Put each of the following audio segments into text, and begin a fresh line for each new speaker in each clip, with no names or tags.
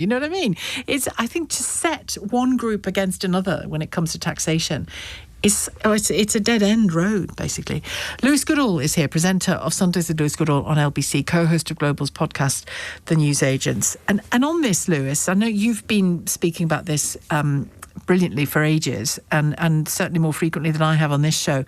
You know what I mean? I think to set one group against another when it comes to taxation, it's a dead-end road, basically. Lewis Goodall is here, presenter of Sundays with Lewis Goodall on LBC, co-host of Global's podcast, The Newsagents. And on this, Lewis, I know you've been speaking about this brilliantly for ages, and certainly more frequently than I have on this show.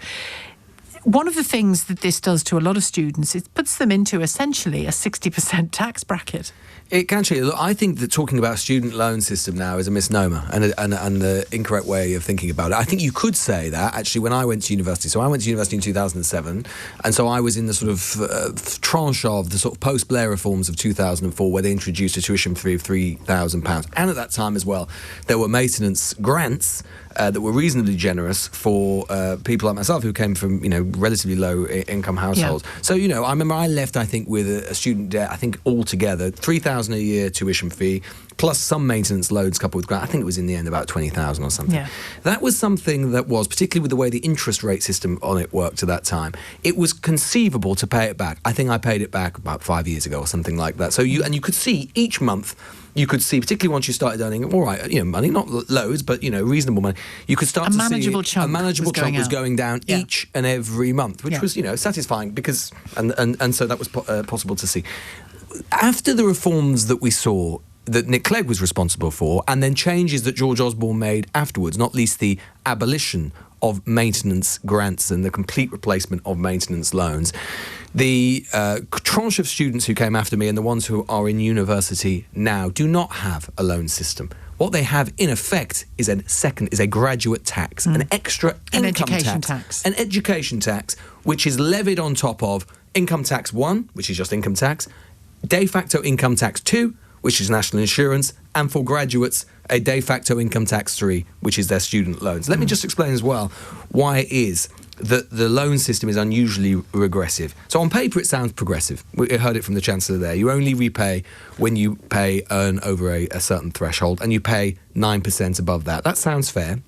One of the things that this does to a lot of students, it puts them into essentially a 60% tax bracket.
It can change. Look, I think that talking about a student loan system now is a misnomer and the incorrect way of thinking about it. I think you could say that, actually, when I went to university. So I went to university in 2007, and so I was in the sort of tranche of the sort of post-Blair reforms of 2004, where they introduced a tuition fee of £3,000. And at that time as well, there were maintenance grants that were reasonably generous for people like myself who came from, relatively low income households. Yeah. So, I remember I left, I think, with a student debt, I think altogether, £3,000 a year tuition fee, plus some maintenance loans coupled with grant. I think it was in the end about 20,000 or something. Yeah. That was something that was, particularly with the way the interest rate system on it worked at that time, it was conceivable to pay it back. I think I paid it back about 5 years ago or something like that. So you could see each month, you could see, particularly once you started earning, all right, money, not loads, but, reasonable money, you could start to see a manageable chunk was going down each and every month, which was, satisfying because, and so that was possible to see. After the reforms that we saw, that Nick Clegg was responsible for, and then changes that George Osborne made afterwards, not least the abolition of maintenance grants and the complete replacement of maintenance loans, the tranche of students who came after me and the ones who are in university now do not have a loan system. What they have, in effect, is a graduate tax, an extra income tax, an education tax, which is levied on top of income tax 1, which is just income tax, de facto income tax 2, which is national insurance, and for graduates, a de facto income tax 3, which is their student loans. Let me just explain as well why it is that the loan system is unusually regressive. So on paper, it sounds progressive. We heard it from the Chancellor there. You only repay when you earn over a certain threshold, and you pay 9% above that. That sounds fair.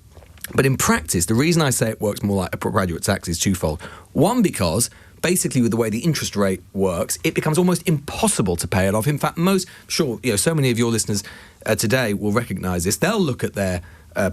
But in practice, the reason I say it works more like a graduate tax is twofold. One, because basically with the way the interest rate works, it becomes almost impossible to pay it off. In fact, so many of your listeners today will recognise this. They'll look at their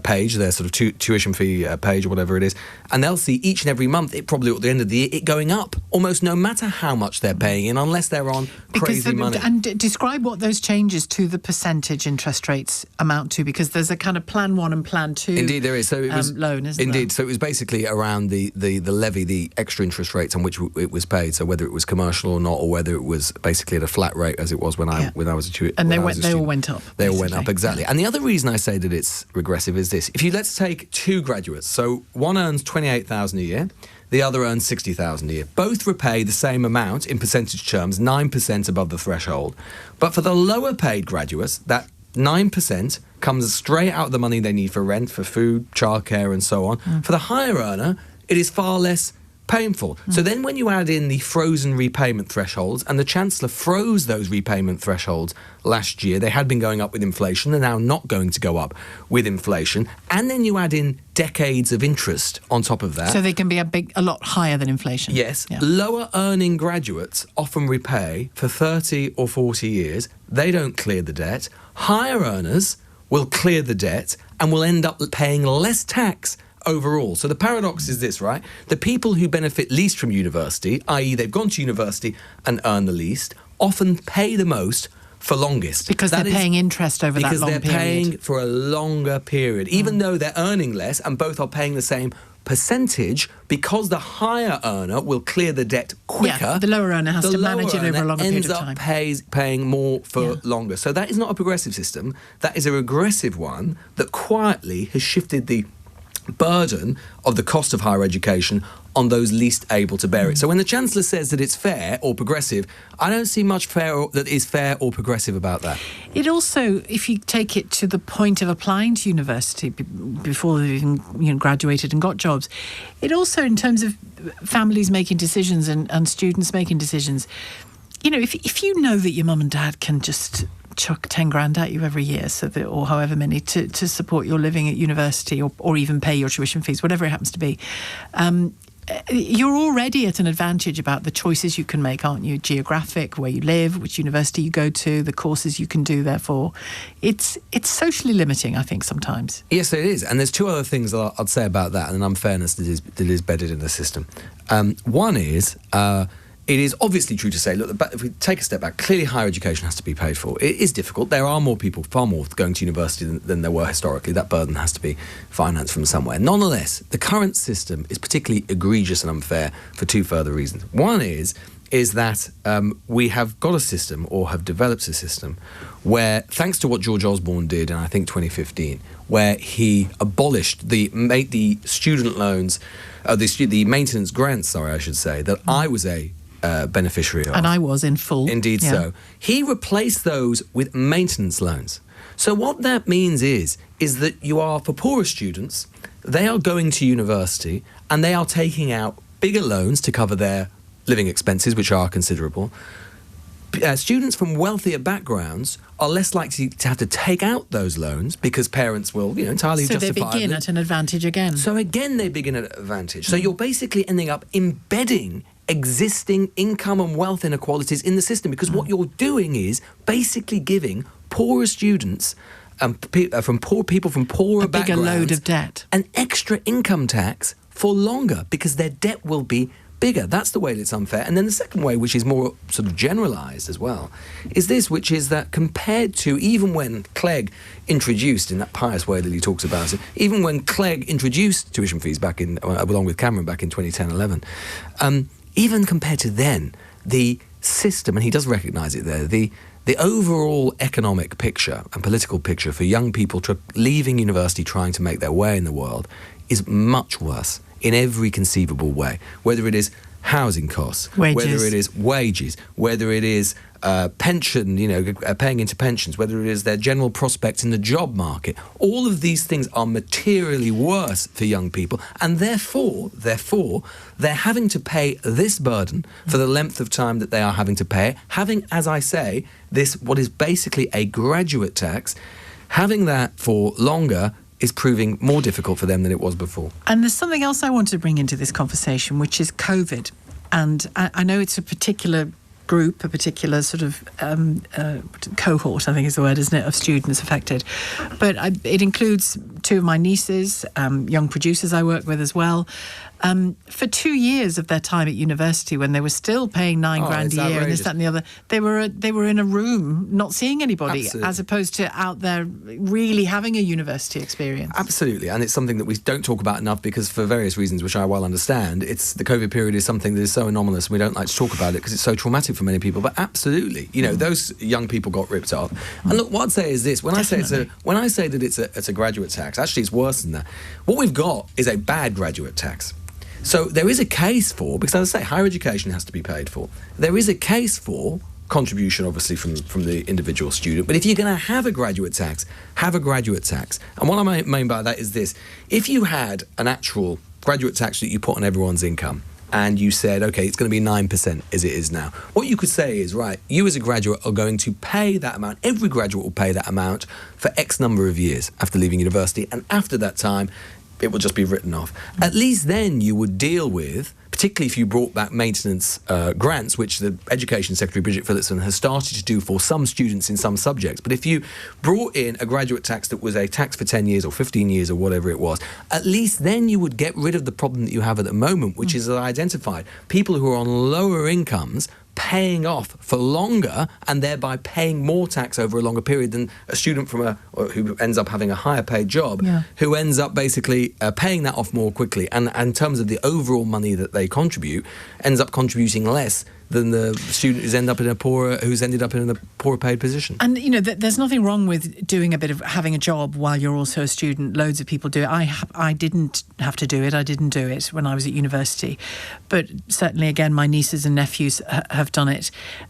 page, their sort of tuition fee page or whatever it is, and they'll see each and every month, it probably at the end of the year, it going up, almost no matter how much they're paying in, unless they're on crazy money. And
describe what those changes to the percentage interest rates amount to, because there's a kind of Plan 1 and Plan 2
Indeed, there is. So it was,
loan, isn't there?
Indeed, so it was basically around the levy, the extra interest rates on which it was paid, so whether it was commercial or not, or whether it was basically at a flat rate as it was when I was a student.
And they all went up.
They all went up, exactly. And the other reason I say that it's regressive is this. Let's take two graduates. So one earns $28,000 a year, the other earns $60,000 a year. Both repay the same amount in percentage terms, 9% above the threshold. But for the lower paid graduates, that 9% comes straight out of the money they need for rent, for food, childcare, and so on. For the higher earner, it is far less painful. So then when you add in the frozen repayment thresholds, and the Chancellor froze those repayment thresholds last year, they had been going up with inflation, they're now not going to go up with inflation, and then you add in decades of interest on top of that.
So they can be a lot higher than inflation.
Yes. Yeah. Lower earning graduates often repay for 30 or 40 years. They don't clear the debt. Higher earners will clear the debt and will end up paying less tax overall. So the paradox is this, right? The people who benefit least from university, i.e. they've gone to university and earn the least, often pay the most for longest.
Because they're paying interest over that long period.
Because they're paying for a longer period. Even though they're earning less and both are paying the same percentage, because the higher earner will clear the debt quicker.
Yeah, the lower earner has to manage it over a longer period of time.
Ends up paying more for longer. So that is not a progressive system. That is a regressive one that quietly has shifted the burden of the cost of higher education on those least able to bear it. So when the Chancellor says that it's fair or progressive, I don't see much that is fair or progressive about that.
It also, if you take it to the point of applying to university before they've even graduated and got jobs, it also, in terms of families making decisions and students making decisions, if you know that your mum and dad can just chuck 10 grand at you every year, or however many, to support your living at university, or even pay your tuition fees, whatever it happens to be, you're already at an advantage about the choices you can make, aren't you? Geographic, where you live, which university you go to, the courses you can do, therefore. It's socially limiting, I think, sometimes.
Yes, it is. And there's two other things that I'd say about that and an unfairness that is bedded in the system. One is... it is obviously true to say, look, if we take a step back, clearly higher education has to be paid for. It is difficult. There are more people, far more, going to university than there were historically. That burden has to be financed from somewhere. Nonetheless, the current system is particularly egregious and unfair for two further reasons. One is that we have got a system, or have developed a system, where, thanks to what George Osborne did in, I think, 2015, where he abolished the student loans, the maintenance grants, I should say, that I was a beneficiary of.
And I was in full.
Indeed so. He replaced those with maintenance loans. So what that means is that you are, for poorer students, they are going to university and they are taking out bigger loans to cover their living expenses, which are considerable. Students from wealthier backgrounds are less likely to have to take out those loans because parents will, entirely justifiably.
So they begin at an advantage again.
So again, they begin at an advantage. So you're basically ending up embedding existing income and wealth inequalities in the system, because what you're doing is basically giving poorer students from poorer backgrounds
a bigger load of debt,
an extra income tax for longer, because their debt will be bigger. That's the way that it's unfair. And then the second way, which is more sort of generalised as well, is this, which is that compared to even when Clegg introduced, in that pious way that he talks about it, even when Clegg introduced tuition fees back in, along with Cameron back in 2010-11, even compared to then, the system, and he does recognise it there, the overall economic picture and political picture for young people leaving university trying to make their way in the world is much worse in every conceivable way, whether it is housing costs, whether it is wages, whether it is pension, paying into pensions, whether it is their general prospects in the job market. All of these things are materially worse for young people, and therefore, they're having to pay this burden for the length of time that they are having to pay it, having, as I say, this, what is basically a graduate tax, having that for longer is proving more difficult for them than it was before.
And there's something else I want to bring into this conversation, which is COVID. And I know it's a particular group, a particular sort of cohort, I think is the word, isn't it, of students affected. But it includes two of my nieces, young producers I work with as well. For 2 years of their time at university, when they were still paying $9,000 a year and this, that and the other, they were in a room not seeing anybody. Absolutely. As opposed to out there really having a university experience.
Absolutely, and it's something that we don't talk about enough because for various reasons, which I well understand, the COVID period is something that is so anomalous and we don't like to talk about it because it's so traumatic for many people, but absolutely, those young people got ripped off. And look, what I'd say is this, when I say that it's a graduate tax, actually it's worse than that. What we've got is a bad graduate tax. So there is a case for, because as I say, higher education has to be paid for. There is a case for contribution, obviously, from the individual student. But if you're going to have a graduate tax, have a graduate tax. And what I mean by that is this. If you had an actual graduate tax that you put on everyone's income, and you said, OK, it's going to be 9% as it is now, what you could say is, right, you as a graduate are going to pay that amount. Every graduate will pay that amount for X number of years after leaving university. And after that time, it will just be written off. At least then you would deal with, particularly if you brought back maintenance grants, which the Education Secretary Bridget Phillipson has started to do for some students in some subjects. But if you brought in a graduate tax that was a tax for 10 years or 15 years or whatever it was, at least then you would get rid of the problem that you have at the moment, which is identified people who are on lower incomes paying off for longer and thereby paying more tax over a longer period than a student who ends up having a higher paid job, who ends up basically paying that off more quickly, and in terms of the overall money that they contribute, ends up contributing less than the student who's ended up in a poorer paid position.
And there's nothing wrong with doing a bit of having a job while you're also a student. Loads of people do it. I didn't have to do it. I didn't do it when I was at university, but certainly again my nieces and nephews have done it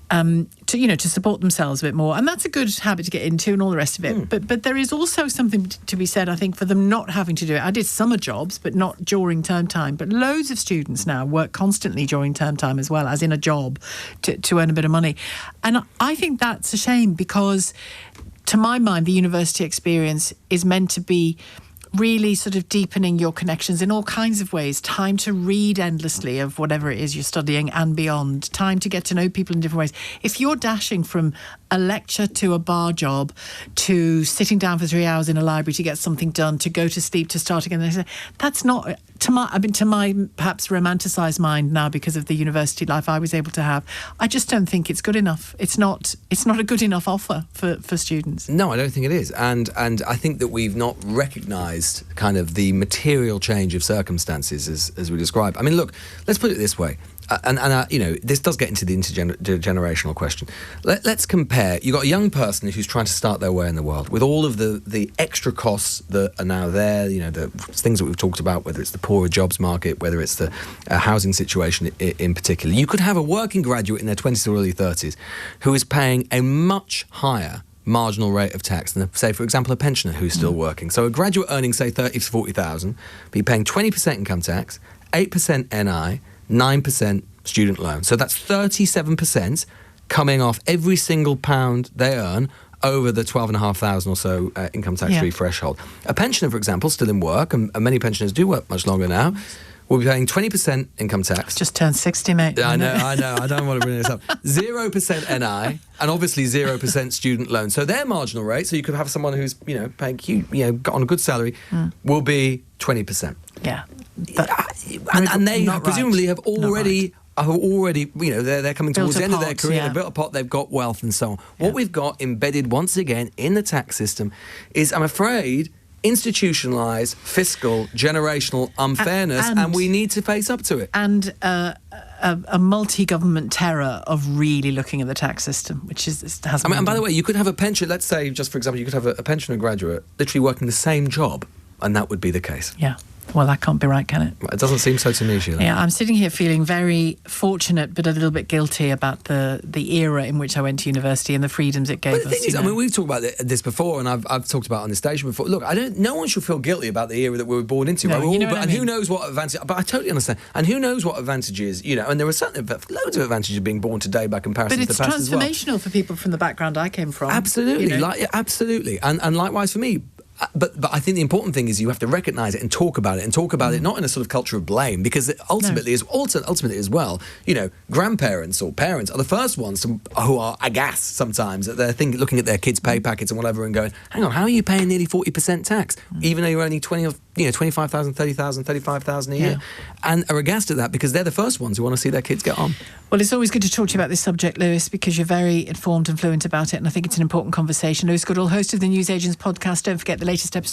to support themselves a bit more, and that's a good habit to get into and all the rest of it. But there is also something to be said, I think, for them not having to do it. I did summer jobs, but not during term time. But loads of students now work constantly during term time as well, as in a job, to earn a bit of money. And I think that's a shame because, to my mind, the university experience is meant to be really sort of deepening your connections in all kinds of ways. Time to read endlessly of whatever it is you're studying and beyond. Time to get to know people in different ways. If you're dashing from a lecture to a bar job to sitting down for 3 hours in a library to get something done, to go to sleep, to start again, that's not, to my perhaps romanticised mind now because of the university life I was able to have, I just don't think it's good enough. It's not a good enough offer for students.
No, I don't think it is. And I think that we've not recognised kind of the material change of circumstances as we describe. I mean, look, let's put it this way. This does get into the intergenerational question. Let's compare. You've got a young person who's trying to start their way in the world with all of the extra costs that are now there, the things that we've talked about, whether it's the poorer jobs market, whether it's the housing situation in particular. You could have a working graduate in their 20s or early 30s who is paying a much higher marginal rate of tax than, say, for example, a pensioner who's still working. So a graduate earning, say, 30 to 40,000, be paying 20% income tax, 8% NI, 9% student loan. So that's 37% coming off every single pound they earn over the 12,500 or so income tax-free threshold. A pensioner, for example, still in work, and many pensioners do work much longer now, will be paying 20% income tax.
Just turned 60, mate.
I know. I don't want to bring this up. 0% NI, and obviously 0% student loan. So their marginal rate, so you could have someone who's, paying, got on a good salary, will be 20%.
Yeah.
And they presumably have already, they're coming towards the end of their career, they've built a pot, they've got wealth and so on. Yeah. What we've got embedded once again in the tax system is, I'm afraid, institutionalised, fiscal, generational unfairness, and we need to face up to it.
And a multi-government terror of really looking at the tax system, which hasn't been
and by
done.
the way, you could have a pension, let's say, just for example, you could have a pensioner graduate literally working the same job, and that would be the case.
Yeah. Well, that can't be right, can it?
It doesn't seem so to me, Sheila.
Yeah, I'm sitting here feeling very fortunate but a little bit guilty about the era in which I went to university and the freedoms it gave us.
But the thing is, we've talked about this before, and I've talked about it on the station before. Look, no one should feel guilty about the era that we were born into.
No,
right? Who knows what advantage... But I totally understand. And who knows what advantages, and there are certainly loads of advantages of being born today by comparison to the past as well.
But it's transformational for people from the background I came from.
Absolutely, absolutely. And likewise for me. But I think the important thing is you have to recognise it and talk about it, not in a sort of culture of blame, because ultimately as well, grandparents or parents are the first ones who are aghast sometimes at their looking at their kids' pay packets and whatever and going, hang on, how are you paying nearly 40% tax, even though you're only 25,000, 30,000, 35,000 a year, and are aghast at that because they're the first ones who want to see their kids get on.
Well, it's always good to talk to you about this subject, Lewis, because you're very informed and fluent about it, and I think it's an important conversation. Lewis Goodall, host of the Newsagents podcast. Don't forget the latest episode